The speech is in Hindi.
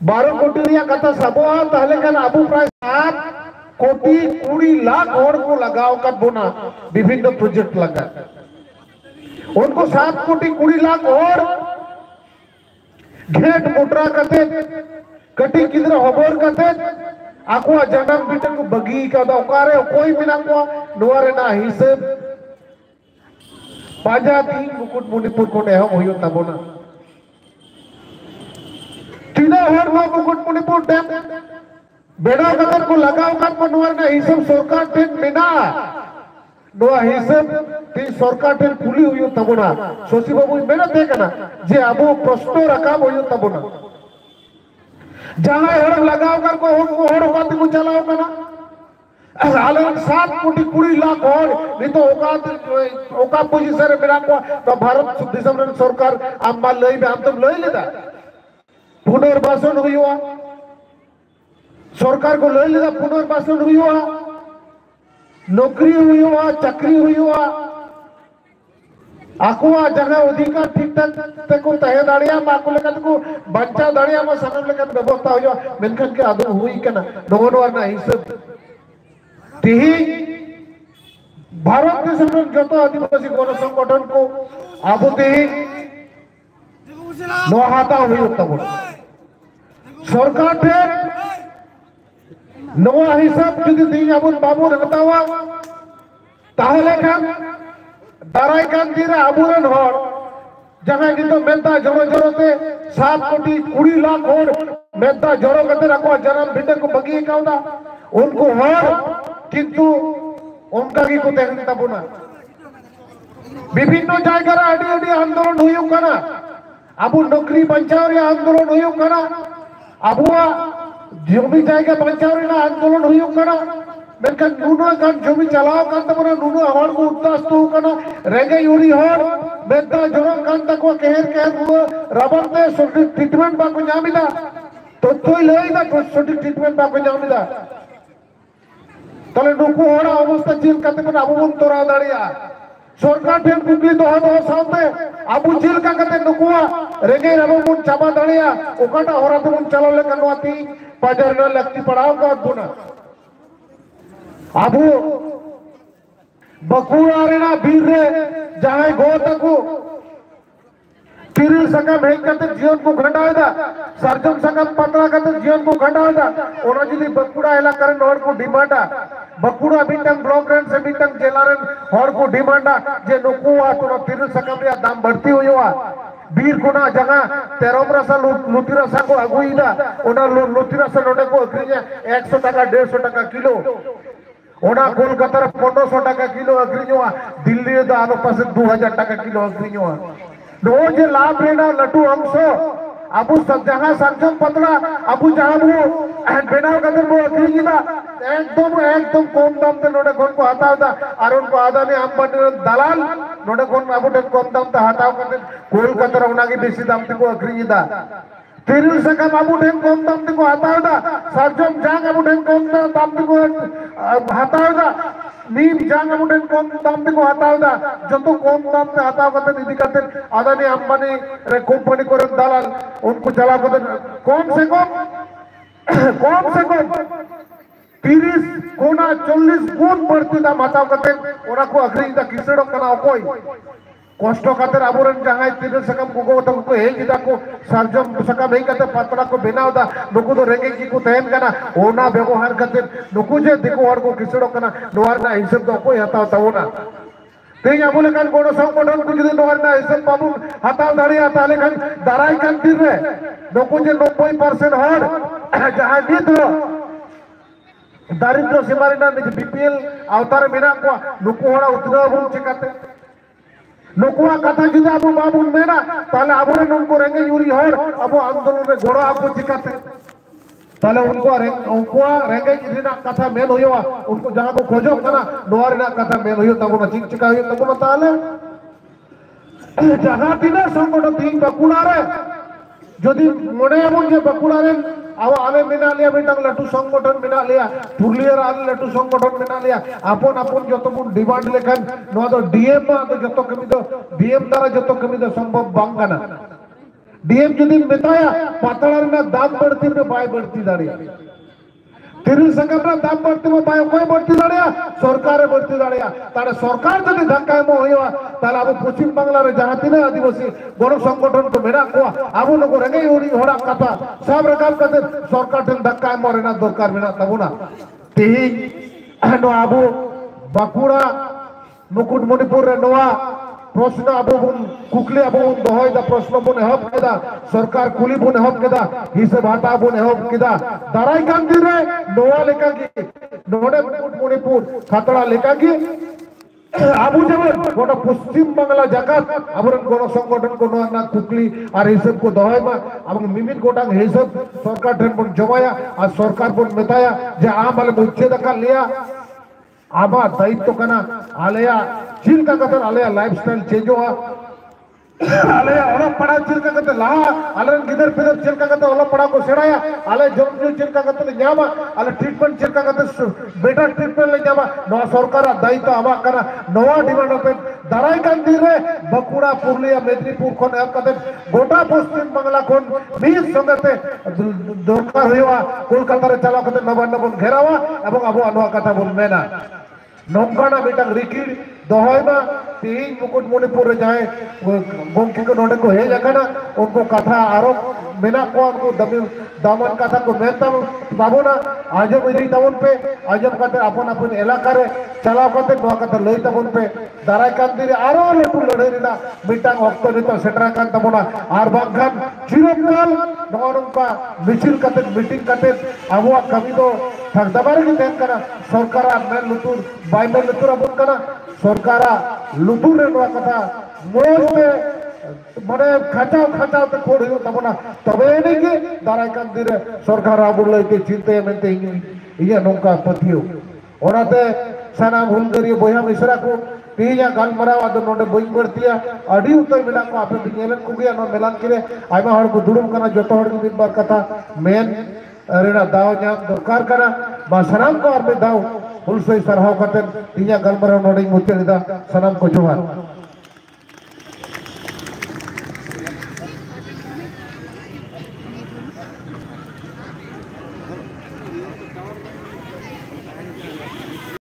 12 कोटी रिया कथा सबोआ ताहले खान आबू प्राय 7 कोटी 20 लाख हड़ को लगाओ कर बोना विभिन्न प्रोजेक्ट लगा उनको 7 कोटी 20 लाख हड़ घेट मोटरा कते कटी किधर हबोर कते आको जनम बिटे को बगी का ओकारे कोई बिना को नोरे ना हिसाब पाजा 3 मुकुट मणिपुर को एहो होयो तबोना तीना हर नो मुकुट मणिपुर डैम बेड़ा कतर को लगाओ कर नोरे ना हिसाब सरकार टेन बिना नोआ हिसाब ती सरकार टेन खुली होयो तबोना शशि बाबू मेना देखना जे आबो प्रश्न रकाब होयो तबोना जहां हड़ लगाओ कर को हड़ बात को चलाओ करना आले 7 कोटी 20 लाख हड़ नहीं तो ओका पोजीशन मेरा को तो भारत दिसम सरकार आम्मा लई बे हम तुम लई लेदा पुनर्वासन हुआ सरकार को लई लेदा पुनर्वासन हुआ नौकरी हुआ चाकरी हुआ आकुआ जगह अधिकार ठीक ठाक को तहे दाड़िया माको लेकन को बच्चा दाड़िया मा सानम लेकन व्यवस्था हुआ मेनखन के आदो हुई कना नोन वारना हिसाब तिही भारत देश में जतो आदिवासी गण संगठन को आबो तिही नोहाता हुई तब सरकार थे नवा हिसाब जुदी दी आबो बाबू रखतावा ताहले खान दाराई कान तीरा आबुरन हर जगह की तो मेदा जरो जरो ते 7 कोटी 20 लाख हर मेदा जरो कते रखो जन्म भिटे को बगी काउदा उनको हर किंतु उनका की को देखन तबुना विभिन्न जायगा रा अडी अडी आंदोलन हुयु कना आबु नौकरी बचाव रे आंदोलन हुयु कना आबुआ जमी जायगा बचाव रे आंदोलन हुयु कना मेनखान नुनो गान जमी चलाओ कान तबना नुनो हड़ को उद्दास्तु कना रेंगे यूरी हड़ मेदा जरो कान तको केहर केहर नुनो रबर ते सोटी ट्रीटमेंट बाको ᱧᱟᱢᱤदा तो तोय लईदा सोटी ट्रीटमेंट बाको ᱧᱟᱢᱤदा तले नुको हड़ा अवस्था चील काते को आबु बन तोरा दाड़िया सरकार ठेन कुकली दोहा दोहा सावते आबु चील का काते नुकुआ रेंगे आबु बन चाबा दाड़िया ओकाटा हरा तो बन चलो ले कनवाती बाजार न लगती पड़ाव का बुना आबू बकुड़ा रेना बीर रे जहां गोता को तिरिल सकम हेक करते जीवन को खंडाएदा सरजम सकम पतला करते जीवन को खंडाएदा ओना जदी बकुड़ा एला करन हड़ को डिमांडा बकुड़ा बिटंग ब्लॉक रेन से बिटंग जेलारन हड़ को डिमांडा जे नुकुआ तो तिरिल सकम रे दाम बढ़ती होयोआ बीर कोना जगह 13 रसा लुतिरसा को अगुईदा ओना लुतिरसा नोडे को अखरिया 100 টাকা 150 টাকা किलो ओना कोलकाता 1500 টাকা किलो अखरियोआ दिल्ली दा आनो पासे 2000 টাকা किलो अखरियोआ रोज लाभ रेना लटू अंशो अबु सब जगह सरजम पतला अबु जहां वो बेनाव कदर वो अखरिदा एकदम कम दाम ते नोडे कोन को हटावदा और उनको आदानी अंबानी दलाल नोडे कोन अबु टे कम दाम ते हटाव कते कोलकाता उनागी बेसी दाम ते को अखरिदा तिरिल सकम आबू ठेन कम दाम ते को हटावदा सरजम जांग आबू ठेन कम दाम ते को हटावदा नीम जांग आबू ठेन कम दाम ते को हटावदा जतो कम दाम ते हटाव कते निधि कते आदानी अंबानी रे कंपनी को दलाल उनको चला कते कम से कम 30 कोना 40 गुण बढ़ती दाम हटाव कते ओरा को अखरिदा किसड़ो कना कोई कष्ट खातिर आबुरन जहां तिरिल सकम को तो हेजिदा को सरजम सकम हेई कते पतला को बेनावदा नुकु तो रेंगे की को तहन कना ओना व्यवहार खातिर नुकु जे दिको हड़ को किसड़ो कना नोवार ना हिसाब तो कोई हताव तवना तेई आबुले कान कोनो संगठन को जदी नोवार ना हिसाब बाबू हताव दाड़िया ताले कान दाराई कान तीर रे नुकु जे 90% हड़ जहां नित दारिद्र सीमा रेना बीपीएल अवतार मेना को नुकु हड़ा उतरा बुन चिकाते नुकुआ कथा जुदी आबू बाबू मेना ताले आबुरे उनको रेंगे यूरी हड़ अब आंदोलन में घोड़ा आपको चिकाते ताले उनको रेंगे रिना कथा मेन होयोआ उनको जहां को खोजो कना नोवारिना कथा मेन होयो तब ना चिक चिका होयो तब ना ताले जहां तिना संगठन तीन बकुड़ा रे जदी मोने एमन जे बकुड़ा रे अब आले मिना लिया बेटा लटू संगठन मिना लिया पुरलियर आले लटू संगठन मिना लिया अपन अपन जतो बुन डिमांड लेखन नो तो डीएम तो जतो कमी तो डीएम द्वारा जतो कमी तो संभव बांग कना डीएम जुदी मेताया पातला रेना दाम बढ़ती में बाय बढ़ती दाड़िया तिरिल संगम ना दाम बढ़ती में बाय कोई बढ़ती दाड़िया सरकार बढ़ती दाड़िया तारे सरकार जदी धक्का एमो होइवा ताले अब पश्चिम बांग्ला रे जहां तिना आदिवासी गण संगठन को मेरा को अब लोग रेंगे ओरी होड़ा कथा सब रकम कते सरकार ठन धक्का एमो रेना दरकार मेना तबुना तेही नो आबो बाकुड़ा मुकुटमणिपुर रे नोआ प्रश्न अब कुकली अब दहय प्रश्न बन एहब केदा सरकार कुली बन एहब केदा हिसाब हटा बन एहब केदा दाराय कान दिन रे नोआ लेका की नोडे मुकुटमणिपुर खातड़ा लेका की आबू जेमन गोटा पश्चिम बांगला जगत आबरन गण संगठन को ना कुकली और हिसाब को दहय मा अब मिमित गोटा हिसाब सरकार ठन बन जमाया और सरकार बन मेताया जे आम वाले मुच्छे दका लिया आमा दायित्व कना आलया चिलका कतर आलया लाइफस्टाइल चेंज हुआ आलया ओला पड़ा चिलका कतर ला आलन गिदर फिदर चिलका कतर ओला पड़ा को सेड़ाया आले जम जो चिलका कतर न्यामा आले treatment Chilka Qatar better treatment ले न्यामा नवा सरकार दायित्व आमा कना नवा डिमांड पे दाराय कान दिरे बकुड़ा पुरलिया मेदिनीपुर कोन एप कतर गोटा पश्चिम बांग्ला कोन बीस संगते दरकार होइवा कोलकाता रे चला कतर नबान नबन घेरावा एवं आबो अनवा कथा बोल मेना नौकाना बेटा रिकिड दहयमा तीन मुकुटमणिपुर रे जाए गोंकी को नोडे को हे जकना उनको कथा आरोप मेना को उनको दामन कथा को मेता बाबूना आजम इदी तबन पे आजम कते अपन अपन इलाका रे चलाव कते नोआ कथा लई तबन पे दाराय कान दिरे आरो लटु लड़ाई रिना मिटांग ऑक्टो नितो सेटरा कान तबना आर बांखान चिरकाल नोनका मिचिल कते मीटिंग कते आबो कमी दो थक दबारे की देन कना सरकार मेन लुतुर बाय मेन लुतुर अपन कना सरकार लुतुर रे नोआ कथा मोज पे मने खचाव खचाव ते खोड़ हो तबना तबे ने के दाराय कान दिरे सरकार आबुर लइते चिंते मेनते इया नोंका पथियो ओनाते साना हुलगरियो बोया मिश्रा को तीया गलमराव आदो नोडे बई करतिया अडी उतर मेला को आपे बिनेलन को गया नो मेलान किरे आइमा हर को दुड़ुम कना जतो हर दिन बार कथा मेन रेना दाव न्याम दरकार कना बा सनाम को आर में दाव हुलसई सरहाव कतन तीया गलमराव नोडे मुचेदा सनाम को जोहार।